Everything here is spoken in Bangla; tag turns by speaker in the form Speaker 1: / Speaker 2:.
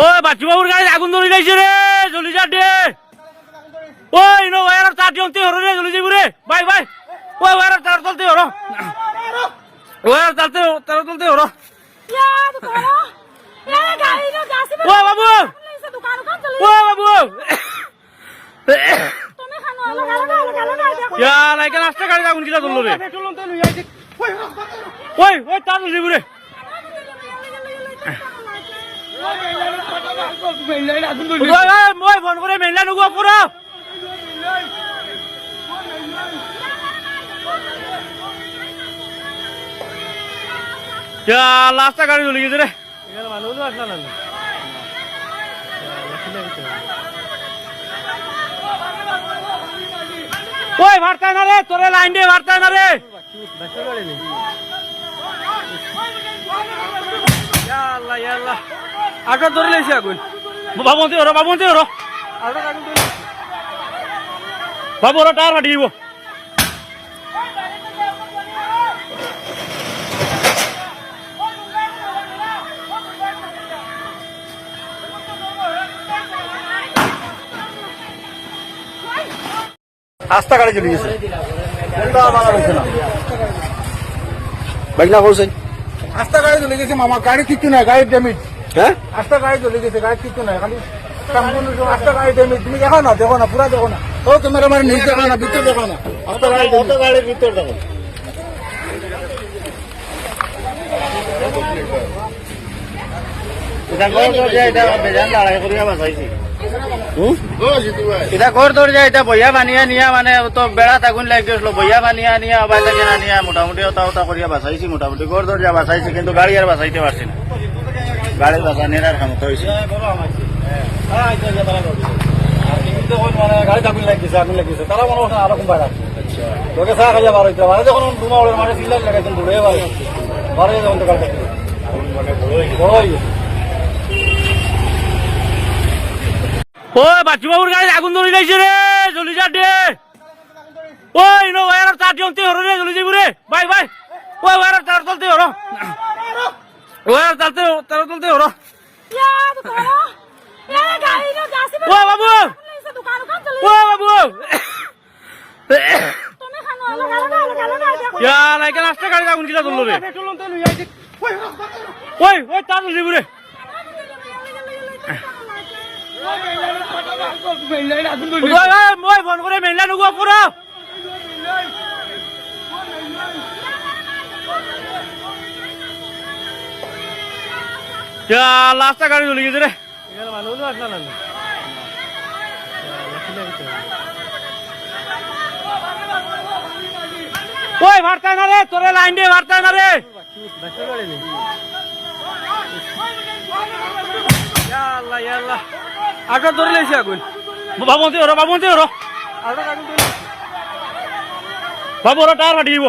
Speaker 1: ওই বাচ্চু বাবুর গাড়ি আগুন ধরে যাইছে রে, জ্বলি যা দে। ওই নো ওয়ার তার জলতে হরো রে, জ্বলি যাইব রে ভাই ভাই। ওই ওয়ার তার চলতে হরো, ওয়ার চলতে তার চলতে হরো। ও বাবু, ও বাবু লাইকা রাস্তা গাড়ি আগুন কিনা ধরলো রে। ওই ওই তার জ্বলি যাইব রে। মই ফোন করে মেলা নুগো পুরো লাস্টটা গাড়ি চলে গেছে রে। ওই ভারতায় না রে, তোরে লাইন দিয়ে ভারতায় না রে। আটা ধরে লেছে আগুন। বাবুন্তি হরো, বাবুন্তি হরো, বাবু ওরা টায়ার ফাটি দিব।
Speaker 2: আস্তা গাড়ি চলে গেছে, বাইক না করছেন।
Speaker 3: আস্তা গাড়ি চলে গেছে মামা, গাড়ি কিছু নাই, গাড়ির ড্যামেজ।
Speaker 2: হ্যাঁ
Speaker 3: আস্তা গাড়ি চলে গেছে, গাড়ি কিছু নাই, খালি আস্তা গাড়ি ড্যামেজ। তুমি দেখো না, দেখো না, পুরা দেখো না। ও তোমার আমার নিজ দেখো না, ভিতর দেখো না। আস্তা গাড়ি গাড়ির ভিতর দেখো।
Speaker 2: এটা ঘর ধরে যায়, এটা বইয়া বানিয়া নিয়া মানে তো বেড়াত আগুন লাগি গেছিল, বইয়া বানিয়া নিয়া বাইতা কেনা নিয়া মোটামুটি ওটা ওটা করিয়া বাঁচাইছি, মোটামুটি ঘর ধরে যা বাঁচাইছি, কিন্তু গাড়ি আর বাঁচাইতে পারছি না। গাড়ি বাঁচানোর আর ক্ষমতা হয়েছে।
Speaker 3: গাড়ি আগুন লাগিয়েছে, আগুন লাগিয়েছে, তারা মনে হচ্ছে আরো বাইরে লোকে চা খাইয়া বার হইতে পারে। যখন ডুমাওয়ালের মাঠে চিল্লাই লাগাইছেন, ঘুরে বারে যখন তো গাড়ি বড় হয়ে গেছে।
Speaker 1: ওই বাচ্চু বাবুর গাড়ি আগুন ধরে যাইছে রে, জ্বলি যা দে। ওই নো ওয়ার তার জলতে হরো রে, জ্বলি যাইব রে ভাই ভাই। ওই ওয়ার তার চলতে হরো, ওয়ার চলতে তার চলতে হরো। ও বাবু, ও বাবু লাইকা রাস্তা গাড়ি আগুন কিনা ধরলো রে। ওই ওই তার জ্বলি যাইব রে। মই ফোন করে মেলা নুগো পুরো লাস্টটা গাড়ি চলে গেছে রে। ওই ভারতায় না রে, তোরে লাইন দিয়ে ভারতায় না রে। আটা ধরে লেছে আগুন। বাবুন্তি হরো, বাবুন্তি হরো, বাবু ওরা টায়ার ফাটি দিব।